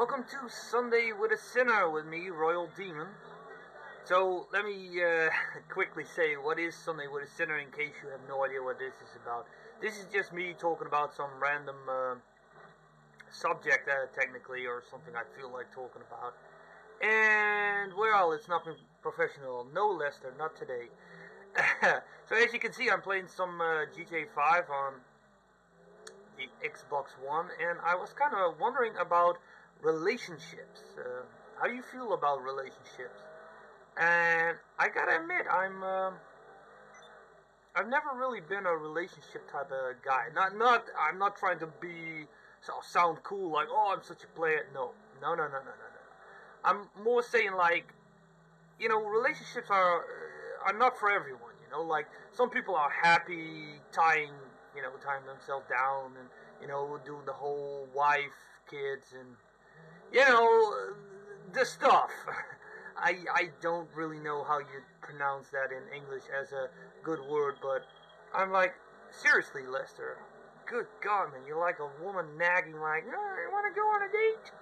Welcome to Sunday with a Sinner with me, Royal Demon. So let me quickly say what is Sunday with a Sinner in case you have no idea what this is about. This is just me talking about some random subject technically, or something I feel like talking about. And well, it's nothing professional. No, Lester, not today. So as you can see, I'm playing some GTA 5 on the Xbox One, and I was kind of wondering about relationships. How do you feel about relationships? And I gotta admit, I've never really been a relationship type of guy. I'm not trying to be sound cool, like, oh, I'm such a player. No. I'm more saying, like, relationships are not for everyone. Like, some people are happy tying themselves down and doing the whole wife, kids, and the stuff. I don't really know how you pronounce that in English as a good word, but I'm like, seriously, Lester, good God, man, you're like a woman nagging, like, oh, you want to go on a date?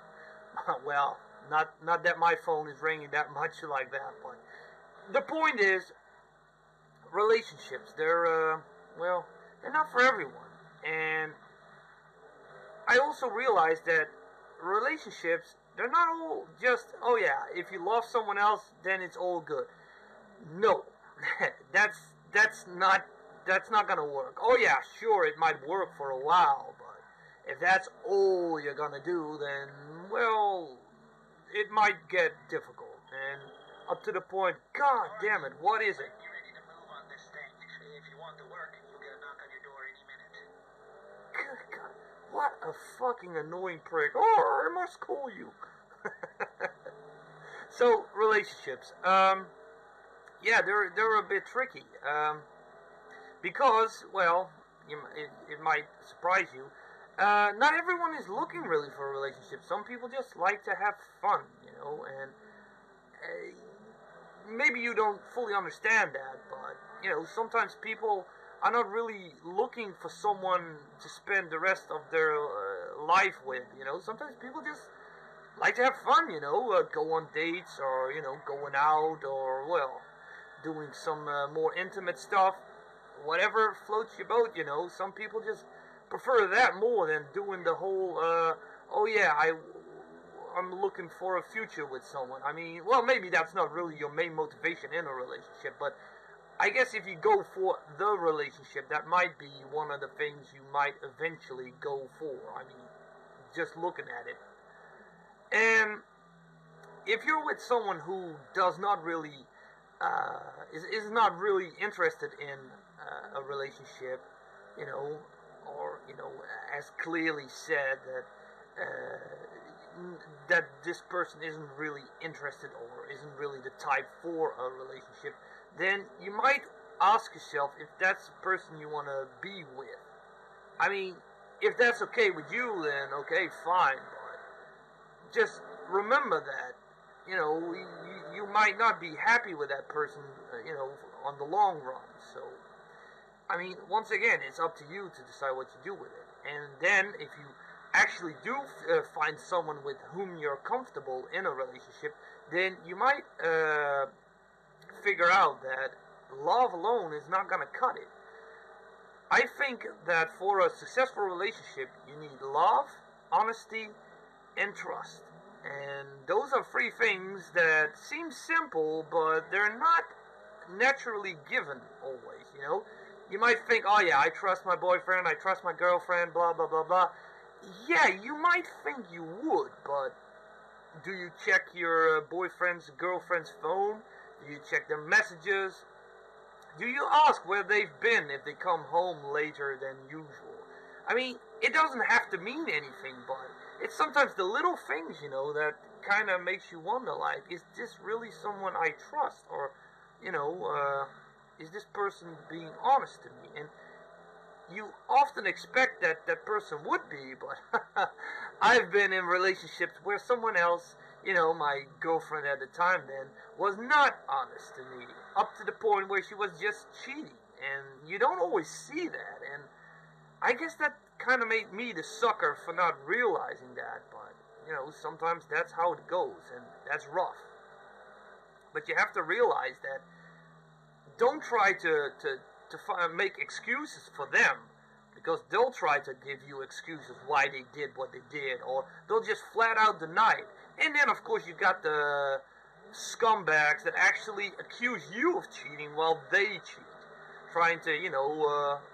Well, not that my phone is ringing that much like that, but the point is, relationships, they're not for everyone. And I also realized that relationships, they're not all just, oh yeah, if you love someone else, then it's all good. No, that's not gonna work. Oh yeah, sure, it might work for a while, but if that's all you're gonna do, then, well, it might get difficult. And up to the point, God damn it, what is it? Good God, what a fucking annoying prick. Oh, I must call you. So, relationships. Yeah, they're a bit tricky. Because, well, it might surprise you. Not everyone is looking really for a relationship. Some people just like to have fun, and maybe you don't fully understand that, but, sometimes people are not really looking for someone to spend the rest of their life with, Sometimes people just like to have fun, go on dates, or, going out, or, well, doing some more intimate stuff. Whatever floats your boat, Some people just prefer that more than doing the whole, oh yeah, I'm looking for a future with someone. I mean, well, maybe that's not really your main motivation in a relationship, but I guess if you go for the relationship, that might be one of the things you might eventually go for. I mean, just looking at it. And if you're with someone who does not really, is not really interested in a relationship, or, as clearly said that this person isn't really interested or isn't really the type for a relationship, then you might ask yourself if that's the person you want to be with. I mean, if that's okay with you, then okay, fine, but just remember that, you might not be happy with that person, on the long run. So, I mean, once again, it's up to you to decide what you do with it. And then, if you actually do find someone with whom you're comfortable in a relationship, then you might figure out that love alone is not going to cut it. I think that for a successful relationship, you need love, honesty, and trust. And those are three things that seem simple, but they're not naturally given always, You might think, oh yeah, I trust my boyfriend, I trust my girlfriend, blah, blah, blah, blah. Yeah, you might think you would, but do you check your boyfriend's, girlfriend's phone? Do you check their messages? Do you ask where they've been if they come home later than usual? I mean, it doesn't have to mean anything, but it's sometimes the little things, that kind of makes you wonder, like, is this really someone I trust? Or, is this person being honest to me? And you often expect that that person would be, but I've been in relationships where someone else, my girlfriend at the time then, was not honest to me, up to the point where she was just cheating. And you don't always see that, and I guess that kind of made me the sucker for not realizing that, but, sometimes that's how it goes, and that's rough. But you have to realize that don't try to make excuses for them, because they'll try to give you excuses why they did what they did, or they'll just flat out deny it. And then, of course, you got the scumbags that actually accuse you of cheating while they cheat, trying to,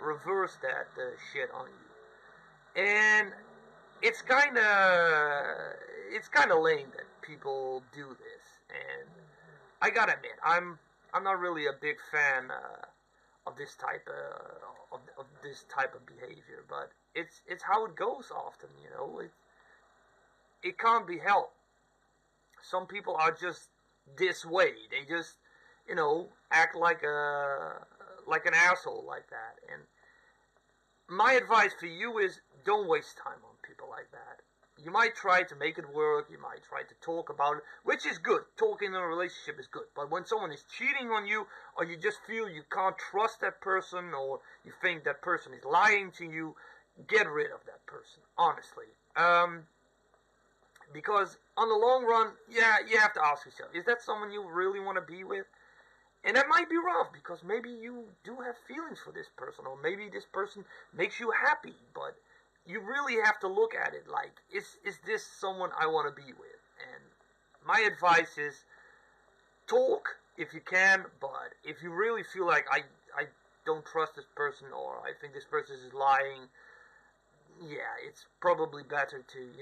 reverse that shit on you. And it's kind of lame that people do this. And I gotta admit, I'm not really a big fan of this type of this type of behavior, but it's how it goes often. It can't be helped. Some people are just this way. They just act like an asshole like that. And my advice for you is don't waste time on people like that. You might try to make it work, you might try to talk about it, which is good. Talking in a relationship is good. But when someone is cheating on you, or you just feel you can't trust that person, or you think that person is lying to you, get rid of that person, honestly. Because on the long run, yeah, you have to ask yourself, is that someone you really want to be with? And that might be rough, because maybe you do have feelings for this person, or maybe this person makes you happy, but you really have to look at it like, is this someone I want to be with? And my advice is, talk if you can, but if you really feel like, I don't trust this person, or I think this person is lying, yeah, it's probably better to,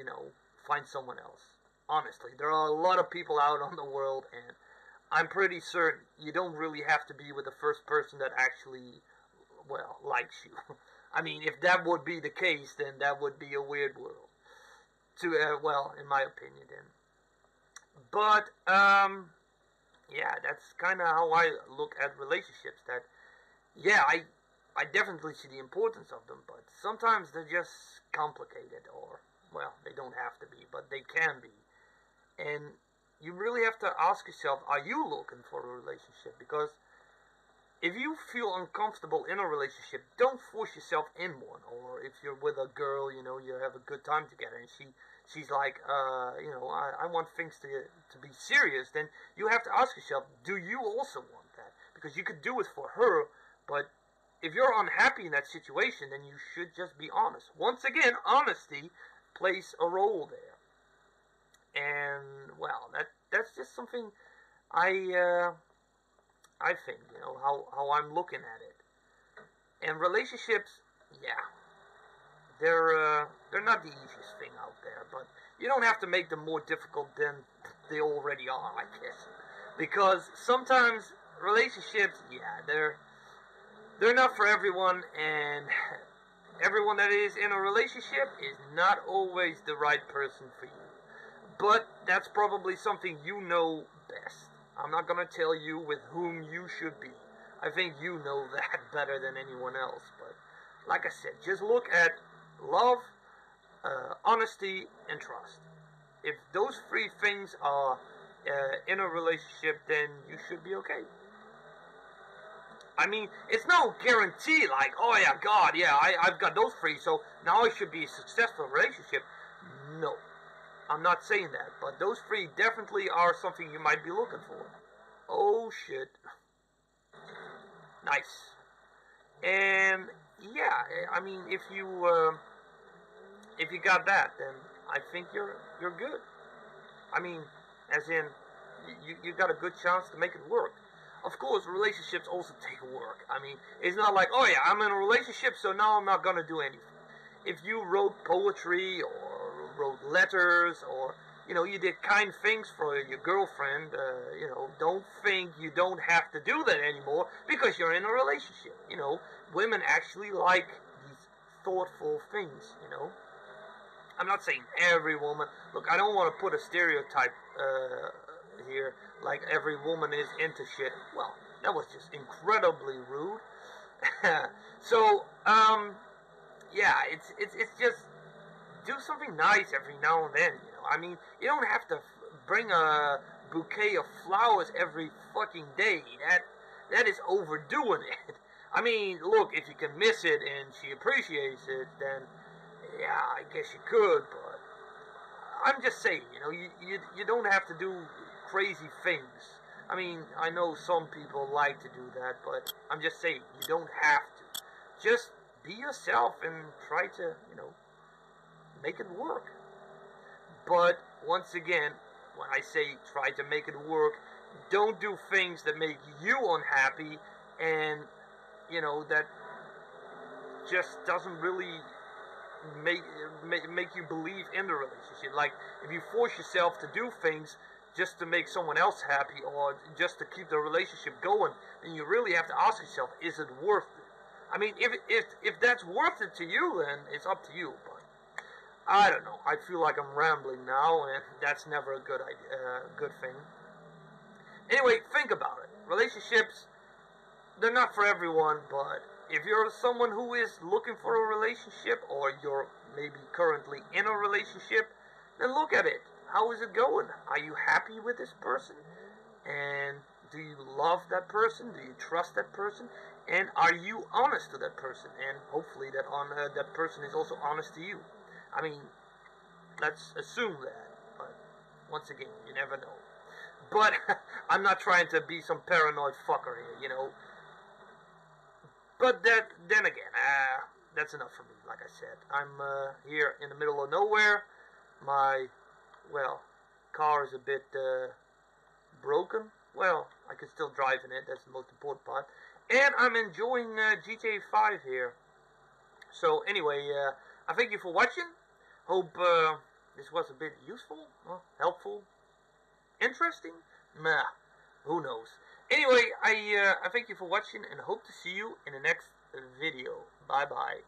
find someone else. Honestly, there are a lot of people out on the world, and I'm pretty certain you don't really have to be with the first person that actually, likes you. I mean, if that would be the case, then that would be a weird world. In my opinion, then. But, yeah, that's kind of how I look at relationships. That, yeah, I definitely see the importance of them, but sometimes they're just complicated, or, they don't have to be, but they can be. And you really have to ask yourself, are you looking for a relationship? Because if you feel uncomfortable in a relationship, don't force yourself in one. Or if you're with a girl, you have a good time together, and she's like, I want things to be serious, then you have to ask yourself, do you also want that? Because you could do it for her, but if you're unhappy in that situation, then you should just be honest. Once again, honesty plays a role there. And, that's just something I think, how I'm looking at it. And relationships, yeah, they're not the easiest thing out there, but you don't have to make them more difficult than they already are, I guess. Because sometimes relationships, yeah, they're not for everyone, and everyone that is in a relationship is not always the right person for you. But that's probably something you know best. I'm not going to tell you with whom you should be. I think you know that better than anyone else. But like I said, just look at love, honesty, and trust. If those three things are in a relationship, then you should be okay. I mean, it's no guarantee like, oh yeah, God, yeah, I've got those three, so now I should be a successful relationship. No. I'm not saying that, but those three definitely are something you might be looking for. Oh shit. Nice. And yeah, I mean, if you got that, then I think you're good. I mean, as in, you got a good chance to make it work. Of course, relationships also take work. I mean, it's not like, oh yeah, I'm in a relationship, so now I'm not gonna do anything. If you wrote poetry, or wrote letters, or you did kind things for your girlfriend, don't think you don't have to do that anymore because you're in a relationship. Women actually like these thoughtful things. I'm not saying every woman. Look, I don't want to put a stereotype here, like every woman is into shit. Well, that was just incredibly rude. So, yeah, it's just do something nice every now and then. I mean, you don't have to bring a bouquet of flowers every fucking day. That is overdoing it. I mean, look, if you can miss it and she appreciates it, then yeah, I guess you could. But I'm just saying, you know, you don't have to do crazy things. I mean, I know some people like to do that, but I'm just saying, you don't have to. Just be yourself and try to, you know, make it work. But once again, when I say try to make it work, don't do things that make you unhappy and, you know, that just doesn't really make you believe in the relationship. Like, if you force yourself to do things just to make someone else happy or just to keep the relationship going, then you really have to ask yourself, is it worth it? I mean, if that's worth it to you, then it's up to you. But I don't know. I feel like I'm rambling now, and that's never a good idea, good thing. Anyway, think about it. Relationships, they're not for everyone, but if you're someone who is looking for a relationship, or you're maybe currently in a relationship, then look at it. How is it going? Are you happy with this person? And do you love that person? Do you trust that person? And are you honest to that person? And hopefully that person is also honest to you. I mean, let's assume that. But once again, you never know. But I'm not trying to be some paranoid fucker here, you know. But then again, that's enough for me. Like I said, I'm here in the middle of nowhere. My, well, car is a bit broken. Well, I can still drive in it. That's the most important part. And I'm enjoying GTA 5 here. So anyway, I thank you for watching. Hope this was a bit useful, helpful, interesting. Nah, who knows. Anyway, I thank you for watching and hope to see you in the next video. Bye bye.